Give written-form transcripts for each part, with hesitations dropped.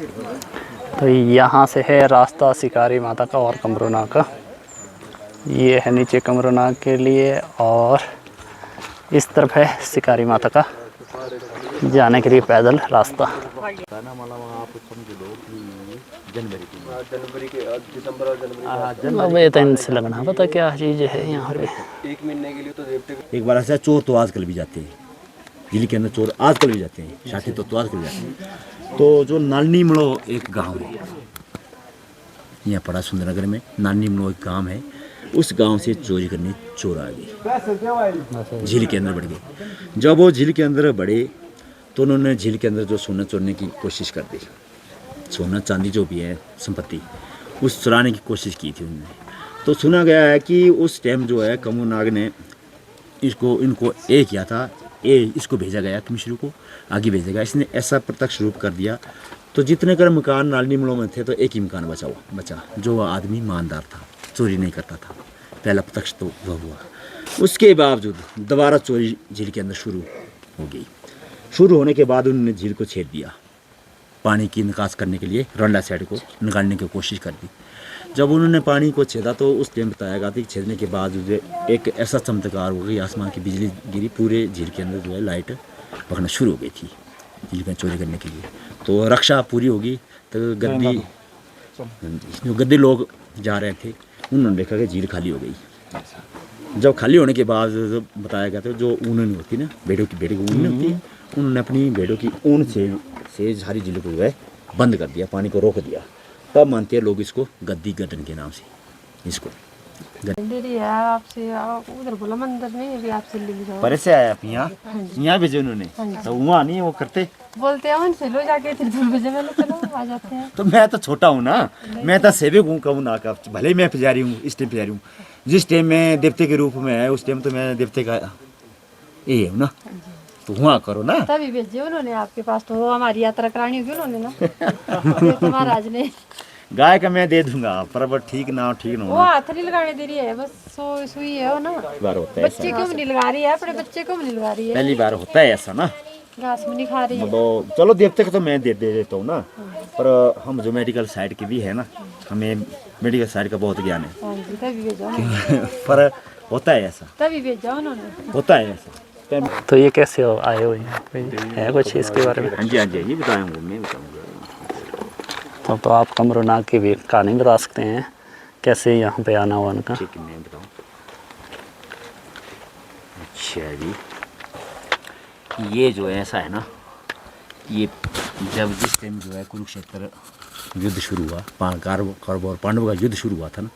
तो यहाँ से है रास्ता शिकारी माता का और कमरूनाग का। ये है नीचे कमरूनाग के लिए और इस तरफ है शिकारी माता का जाने के लिए पैदल रास्ता। अब ये तो इनसे लगना पता क्या चीज़ है यहाँ पे। एक महीने के लिए तो एक बार ऐसा चोर तो आजकल भी जाते हैं, झील के अंदर चोर आजकल भी जाते हैं, शादी तो आजकल भी जाते हैं। तो जो नानी मलो एक गांव है यहाँ पड़ा सुंदरनगर में, नानी मलो एक गांव है, उस गांव से चोरी करने चोर आ गए, झील के अंदर बढ़ गए। जब वो झील के अंदर बढ़े तो उन्होंने झील के अंदर जो सोना चोरने की कोशिश कर दी, सोना चांदी जो भी है संपत्ति उस चुराने की कोशिश की थी उन्होंने। तो सुना गया है कि उस टाइम जो है कमरूनाग ने इनको किया था, इसको भेजा गया कमिश्नर को आगे भेजा गया, इसने ऐसा प्रत्यक्ष रूप कर दिया। तो जितने कर मकान नालनी मलो में थे तो एक ही मकान बचा जो आदमी ईमानदार था, चोरी नहीं करता था। पहला प्रत्यक्ष तो वह हुआ। उसके बावजूद दोबारा चोरी झील के अंदर शुरू हो गई। शुरू होने के बाद उन्होंने झील को छेद दिया, पानी की निकास करने के लिए रंडा साइड को निकालने की कोशिश कर दी। जब उन्होंने पानी को छेदा तो उस टाइम बताया गया था कि छेदने के बाद जो एक ऐसा चमत्कार हो गई, आसमान की बिजली गिरी, पूरे झील के अंदर जो है लाइट पकड़ना शुरू हो गई थी झील में चोरी करने के लिए। तो रक्षा पूरी होगी। तो गद्दी लोग जा रहे थे, उन्होंने देखा कि झील खाली हो गई। जब खाली होने के बाद बताया गया था जो ऊन होती है ना, भेड़ों की ऊन होती है, उन्होंने अपनी भेड़ों की ऊन से सारी झील को जो है बंद कर दिया, पानी को रोक दिया। तब मानते हैं लोग इसको गद्दी गड्ढन के नाम से इसको है आपसे। उधर बोला मंदिर में भी आपसे ले जाओ। परे से आया आप यहाँ भेजे उन्होंने, तो वहाँ नहीं वो करते बोलते हैं उनसे लो जाके फिर 2 बजे मैंने चलो आ जाते हैं। तो मैं तो छोटा हूँ ना, मैं तो सेवक हूँ कमरूनाग का, भले ही मैं पुजारी हूँ, इस टाइम पुजारी हूँ। जिस टाइम में देवते के रूप में है उस टाइम तो मैं देवते का ये हूँ ना, तो हुआ करो ना। तभी भेजे उन्होंने आपके पास, तो हमारी यात्रा करानी होगी उन्होंने ना तो महाराज ने। गाय का मैं दे दूंगा पर वो ठीक ना वो हाथ नहीं लगाने दे रही है, बस सुई है वो ना। बार होता है बच्चे को नहीं लगा रही है, अपने बच्चे को नहीं लगा रही है। पहली बार होता है ऐसा ना, घास में नहीं खा रही है। तो चलो देवते को तो मैं दे देता हूँ ना, पर हम जो मेडिकल साइड के भी है ना, हमें मेडिकल साइड का बहुत ज्ञान है। हाँ जी, तभी भेजा पर होता है ऐसा, तभी भेजा उन्होंने, होता है ऐसा। तो ये कैसे आए हो यहाँ पे, है कुछ इसके बारे में? हाँ जी ये बताऊँगा, मैं बताऊँगा। तो आप कमरूनाग की भी कहानी बता सकते हैं कैसे यहाँ पे आना हुआ उनका? ठीक है मैं बताऊँ। अच्छा जी, ये जो है ऐसा है ना, ये जब जिस टाइम जो है कुरुक्षेत्र युद्ध शुरू हुआ, कौरव और पांडवों का युद्ध शुरू हुआ था ना,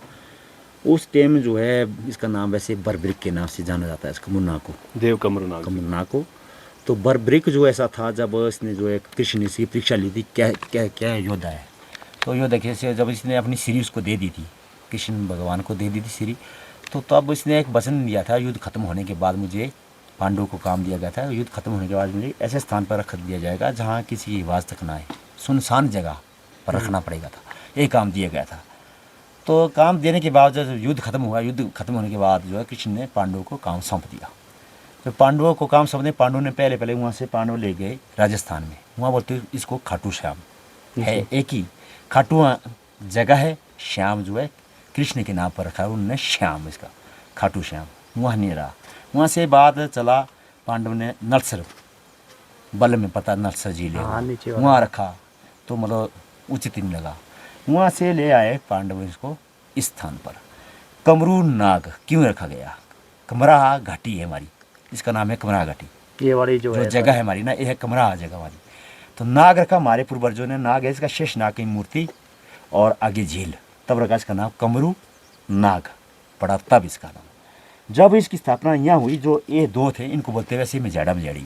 उस टाइम जो है इसका नाम वैसे बरब्रिक के नाम से जाना जाता है इस कमरूनाग को, देव कमरूनाग को। तो बरब्रिक जो ऐसा था, जब इसने जो है कृष्ण ने परीक्षा ली थी क्या योद्धा है, तो योद्धा कैसे, जब इसने अपनी श्री उसको दे दी थी, कृष्ण भगवान को दे दी थी श्री, तो तब इसने एक वचन दिया था, युद्ध खत्म होने के बाद मुझे, पांडवों को काम दिया गया था, युद्ध खत्म होने के बाद मुझे ऐसे स्थान पर रख दिया जाएगा जहाँ किसी की आवाज़ तक ना आए, सुनसान जगह पर रखना पड़ेगा था, ये काम दिया गया था। तो काम देने के बाद जब युद्ध खत्म हुआ, युद्ध खत्म होने के बाद जो है कृष्ण ने पांडवों को काम सौंप दिया। तो पांडवों को काम सौंपने, पांडवों ने पहले वहाँ से पांडव ले गए राजस्थान में, वहाँ बोलते इसको खाटू श्याम है, एक ही खाटू जगह है, श्याम जो है कृष्ण के नाम पर रखा है उन्होंने, श्याम इसका खाटू श्याम। वहाँ नहीं रहा, वहाँ से बाद चला, पांडव ने नलसर बल में पता नलसर जी ले वहाँ रखा, तो मतलब उचित नहीं लगा, वहाँ से ले आए पांडव इसको इस स्थान पर। कमरूनाग क्यों रखा गया? कमरा घाटी है हमारी, इसका नाम है कमरा घाटी, ये वाली जो जगह है हमारी ना, ये है कमरा जगह हमारी। तो नाग रखा हमारे पूर्वजों ने, नाग है इसका शेष नाग की मूर्ति और आगे झील, तब रखा इसका नाम कमरू नाग पड़ा, तब इसका नाम। जब इसकी स्थापना यहाँ हुई, जो ये दो थे इनको बोलते वैसे मेजाड़ा मेजाड़ी,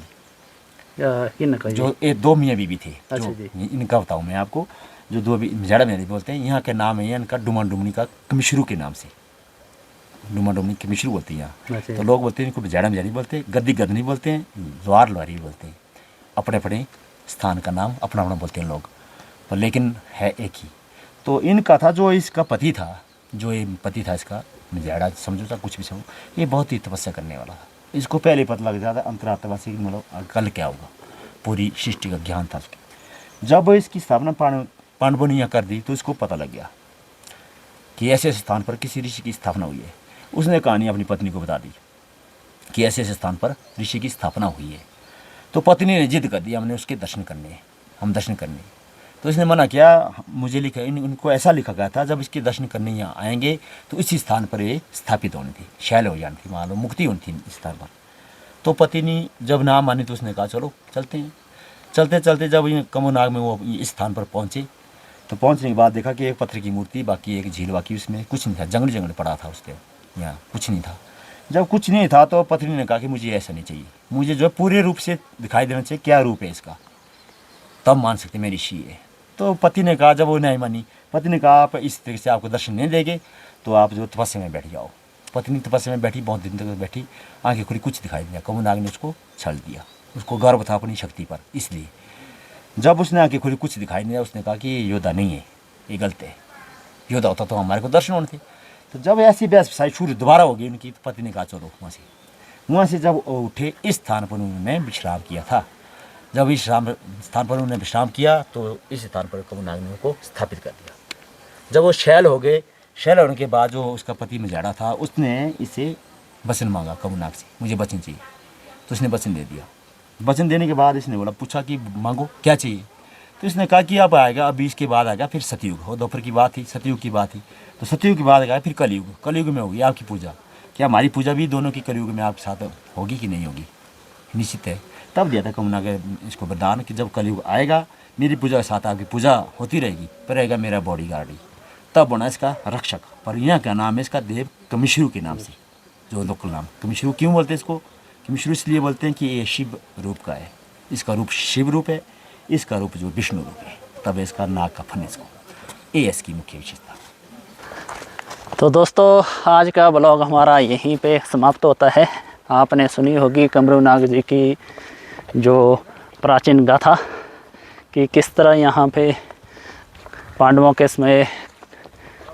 जो ये 2 मियाँ बीबी थे, जो इनका बताऊँ मैं आपको, जो 2 मेजाड़ा मेजाड़ी बोलते हैं, यहाँ के नाम है इनका डुमा डुमनी का कमिश्रू के नाम से, डुमा डुमनी कमिश्रू बोलते हैं यहाँ। तो लोग बोलते हैं इनको मेजाड़ा मेजाड़ी बोलते हैं, गद्दी गदनी बोलते हैं, ज्वार लवारी बोलते हैं, अपने अपने स्थान का नाम अपना अपना बोलते हैं लोग, पर लेकिन है एक ही। तो इनका था, जो इसका पति था, जो ये पति था इसका मेजाड़ा, समझो था कुछ भी समझो, ये बहुत ही तपस्या करने वाला था, इसको पहले पता लग जाता अंतरात्मा से मतलब कल क्या होगा, पूरी सृष्टि का ज्ञान था उसके। जब इसकी स्थापना पांडवों ने यहाँ कर दी तो इसको पता लग गया कि ऐसे ऐसे स्थान पर किसी ऋषि की स्थापना हुई है। उसने कहानी अपनी पत्नी को बता दी कि ऐसे ऐसे स्थान पर ऋषि की स्थापना हुई है। तो पत्नी ने जिद कर दी हमने उसके दर्शन करने हैं, हम दर्शन करने। तो इसने मना किया, मुझे लिखा इनको ऐसा लिखा गया था जब इसके दर्शन करने यहाँ आएंगे तो इसी स्थान पर ये स्थापित होनी थी, शैल हो जानी थी, मान लो मुक्ति होनी थी इस स्थान पर। तो पत्नी जब ना मानी तो उसने कहा चलो चलते हैं। चलते चलते जब कमोनाग में वो इस स्थान पर पहुँचे तो पहुँचने के बाद देखा कि एक पत्थर की मूर्ति, बाकी एक झील, बाकी उसमें कुछ नहीं था, जंगल पड़ा था उसके, यहाँ कुछ नहीं था। जब कुछ नहीं था तो पत्नी ने कहा कि मुझे ऐसा नहीं चाहिए, मुझे जो पूरे रूप से दिखाई देना चाहिए, क्या रूप है इसका, तब मान सकते मेरी ऋषि है। तो पति ने कहा, जब वो नहीं मानी, पति ने कहा आप इस तरीके से आपको दर्शन नहीं देंगे तो आप जो तपस्या में बैठ जाओ। पत्नी तपस्या में बैठी, बहुत दिन तक बैठी, आंखें खुली, कुछ दिखाई दिया। कमोनाग ने उसको छल दिया, उसको गर्व था अपनी शक्ति पर, इसलिए जब उसने आंखें खुली कुछ दिखाई नहीं दिया, उसने कहा कि ये योद्धा नहीं है, ये गलत है, योद्धा होता तो हमारे को दर्शन होने थे। तो जब ऐसी बहस शुरू दोबारा होगी उनकी, तो पति ने कहा चलो वहाँ से जब उठे, इस स्थान पर उन्होंने विश्राम किया था। जब इस स्थान पर उन्होंने विश्राम किया तो इस स्थान पर कमोनाग ने उनको स्थापित कर दिया। जब वो शैल हो गए, शैल होने के बाद जो उसका पति मजाड़ा था उसने इसे वचन मांगा कमोनाग से, मुझे वचन चाहिए। तो उसने वचन दे दिया। वचन देने के बाद इसने बोला, पूछा कि मांगो क्या चाहिए। तो इसने कहा कि अब आएगा, अब इसके बाद आएगा फिर सतयुग। वो दोपहर की बात थी, सतयुग की बात थी। तो सतयुग के बाद आएगा फिर कलयुग, कलयुग में होगी आपकी पूजा। क्या हमारी पूजा भी दोनों की कलयुग में आपके साथ होगी कि नहीं होगी? निश्चित है। तब दिया था कमोनाग इसको वरदान कि जब कलयुग आएगा मेरी पूजा के साथ आपकी पूजा होती रहेगी, पर रहेगा मेरा बॉडीगार्ड ही। तब बना इसका रक्षक। पर यहाँ का नाम है इसका देव कमिश्रु के नाम से, जो लोकल नाम। कमिश्रु क्यों बोलते हैं इसको? कमिश्रु इसलिए बोलते हैं कि ये शिव रूप का है, इसका रूप शिव रूप है, इसका रूप जो विष्णु रूप है, तब इसका नाग का फन इसको। ये इसकी मुख्य विशेषता। तो दोस्तों आज का ब्लॉग हमारा यहीं पे समाप्त होता है। आपने सुनी होगी कमरूनाग जी की जो प्राचीन गाथा कि किस तरह यहाँ पे पांडवों के समय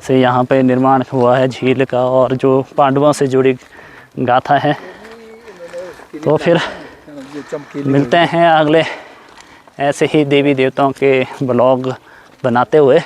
से यहाँ पे निर्माण हुआ है झील का, और जो पांडवों से जुड़ी गाथा है। तो फिर मिलते हैं अगले ऐसे ही देवी देवताओं के ब्लॉग बनाते हुए।